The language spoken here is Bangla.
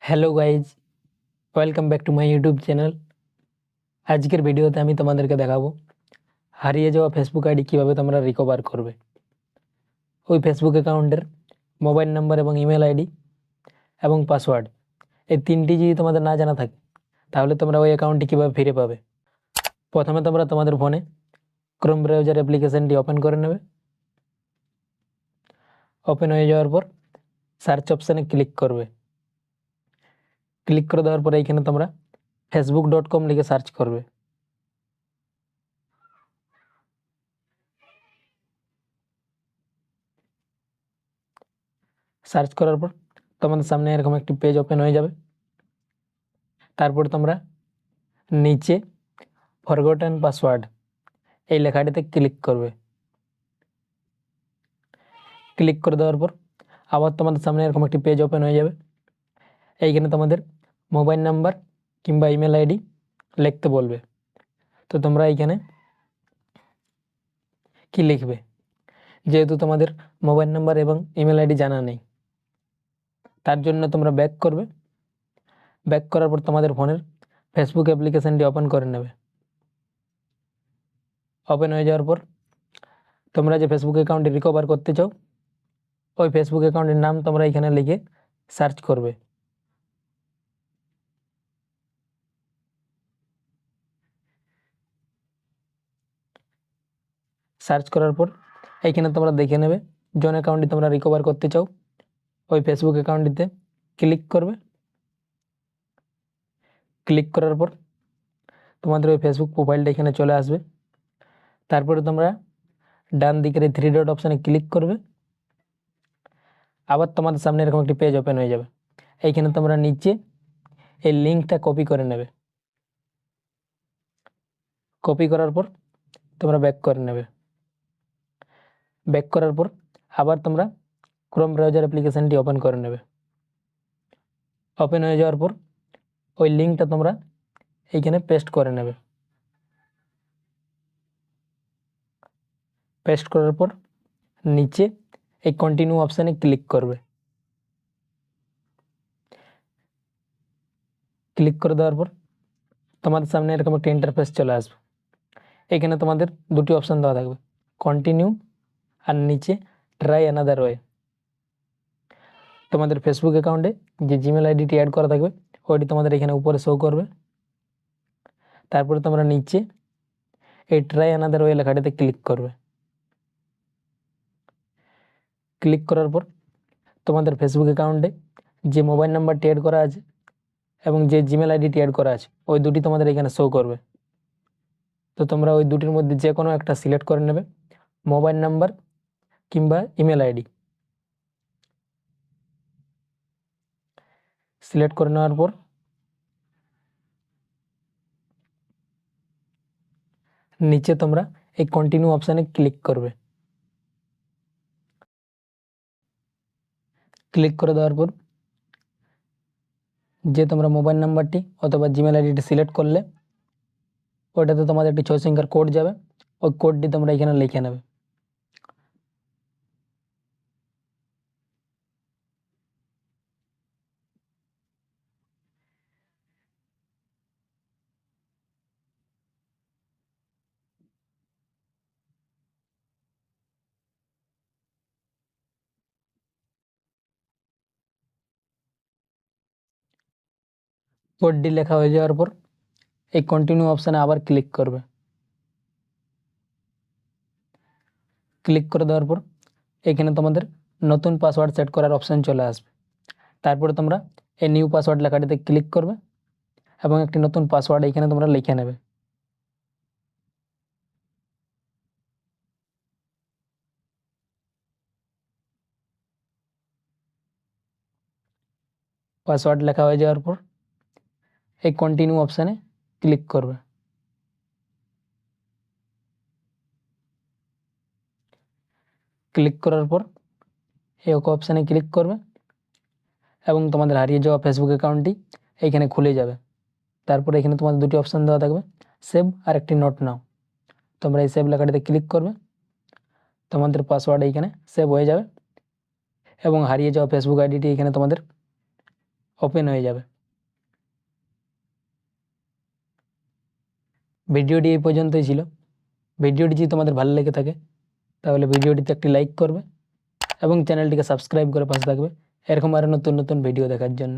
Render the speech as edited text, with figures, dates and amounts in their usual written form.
Hello guys, welcome back to my YouTube channel. আজকের ভিডিওতে আমি তোমাদেরকে দেখাবো হারিয়ে যাওয়া ফেসবুক আইডি কীভাবে তোমরা রিকভার করবে। ওই ফেসবুক অ্যাকাউন্টের মোবাইল নাম্বার এবং ইমেল আইডি এবং পাসওয়ার্ড, এই তিনটি যদি তোমাদের না জানা থাকে তাহলে তোমরা ওই অ্যাকাউন্টটি কীভাবে ফিরে পাবে। প্রথমে তোমরা তোমাদের ফোনে ক্রোম ব্রাউজার অ্যাপ্লিকেশানটি ওপেন করে নেবে। ওপেন হয়ে যাওয়ার পর সার্চ অপশানে ক্লিক করবে। ক্লিক করে দেওয়ার পরে এইখানে তোমরা facebook.com লিখে সার্চ করবে। সার্চ করার পর তোমাদের সামনে এরকম একটি পেজ ওপেন হয়ে যাবে। তারপর তোমরা নিচে ফরগটেন পাসওয়ার্ড এই লেখাটিতে ক্লিক করবে। ক্লিক করে দেওয়ার পর আবার তোমাদের সামনে এরকম একটি পেজ ওপেন হয়ে যাবে। এইখানে তোমাদের মোবাইল নাম্বার কিংবা ইমেল আইডি লিখতে বলবে। তো তোমরা এইখানে কি লিখবে, যেহেতু তোমাদের মোবাইল নাম্বার এবং ইমেল আইডি জানা নেই, তার জন্য তোমরা ব্যাক করবে। ব্যাক করার পর তোমাদের ফোনের ফেসবুক অ্যাপ্লিকেশানটি ওপেন করে নেবে। ওপেন হয়ে যাওয়ার পর তোমরা যে ফেসবুক অ্যাকাউন্টটি রিকভার করতে চাও ওই ফেসবুক অ্যাকাউন্টের নাম তোমরা এখানে লিখে সার্চ করবে। সার্চ করার পর এইখানে তোমরা দেখে নেবে জন অ্যাকাউন্টটি তোমরা রিকভার করতে চাও ওই ফেসবুক অ্যাকাউন্টটিতে ক্লিক করবে। ক্লিক করার পর তোমাদের ওই ফেসবুক প্রোফাইলটা এখানে চলে আসবে। তারপরে তোমরা ডান দিকের এই 3 ডট অপশানে ক্লিক করবে। আবার তোমাদের সামনে এরকম একটি পেজ ওপেন হয়ে যাবে। এইখানে তোমরা নিচে এই লিঙ্কটা কপি করে নেবে। কপি করার পর তোমরা ব্যাক করে নেবে। ব্যাক করার পর আবার তোমরা ক্রোম ব্রাউজার অ্যাপ্লিকেশানটি ওপেন করে নেবে। ওপেন হয়ে যাওয়ার পর ওই লিঙ্কটা তোমরা এইখানে পেস্ট করে নেবে। পেস্ট করার পর নিচে এই কন্টিনিউ অপশানে ক্লিক করবে। ক্লিক করে দেওয়ার পর তোমাদের সামনে এরকম একটা ইন্টারফেস চলে আসবে। এখানে তোমাদের দুটি অপশান দেওয়া থাকবে, কন্টিনিউ আর নিচে ট্রাই অ্যানাদার ওয়ে। তোমাদের ফেসবুক অ্যাকাউন্টে যে জিমেল আইডিটি অ্যাড করা থাকবে ওইটি তোমাদের এখানে উপরে শো করবে। তারপরে তোমরা নিচে এই ট্রাই অ্যানাদার ওয়ে লেখাটিতে ক্লিক করবে। ক্লিক করার পর তোমাদের ফেসবুক অ্যাকাউন্টে যে মোবাইল নাম্বারটি অ্যাড করা আছে এবং যে জিমেল আইডিটি অ্যাড করা আছে ওই দুটি তোমাদের এখানে শো করবে। তো তোমরা ওই দুটির মধ্যে যে কোনো একটা সিলেক্ট করে নেবে, মোবাইল নাম্বার কিংবা ইমেল আইডি। সিলেক্ট করে নেওয়ার পর নিচে তোমরা এই কন্টিনিউ অপশানে ক্লিক করবে। ক্লিক করে দেওয়ার পর যে তোমরা মোবাইল নাম্বারটি অথবা জিমেল আইডিটি সিলেক্ট করলে ওটাতে তোমাদের একটি 6 সংখ্যার কোড যাবে। ওই কোডটি তোমরা এখানে লিখে নেবে। কোডটি লেখা হয়ে যাওয়ার পর এই কন্টিনিউ অপশানে আবার ক্লিক করবে। ক্লিক করে দেওয়ার পর এখানে তোমাদের নতুন পাসওয়ার্ড সেট করার অপশান চলে আসবে। তারপরে তোমরা এই নিউ পাসওয়ার্ড লেখাটিতে ক্লিক করবে এবং একটি নতুন পাসওয়ার্ড এখানে তোমরা লিখে নেবে। পাসওয়ার্ড লেখা হয়ে যাওয়ার পর এই কন্টিনিউ অপশানে ক্লিক করবে। ক্লিক করার পর এই ওকে অপশানে ক্লিক করবে এবং তোমাদের হারিয়ে যাওয়া ফেসবুক অ্যাকাউন্টটি এইখানে খুলে যাবে। তারপরে এখানে তোমাদের দুটি অপশান দেওয়া থাকবে, সেভ আর একটি নোট নাও। তোমরা এই সেভ লেখাটিতে ক্লিক করবে, তোমাদের পাসওয়ার্ড এইখানে সেভ হয়ে যাবে এবং হারিয়ে যাওয়া ফেসবুক আইডিটি এখানে তোমাদের ওপেন হয়ে যাবে। ভিডিওটি এই পর্যন্তই ছিল। ভিডিওটি যদি তোমাদের ভালো লেগে থাকে তাহলে ভিডিওটিতে একটি লাইক করবে এবং চ্যানেলটিকে সাবস্ক্রাইব করে পাশে থাকবে এরকম আরও নতুন নতুন ভিডিও দেখার জন্য।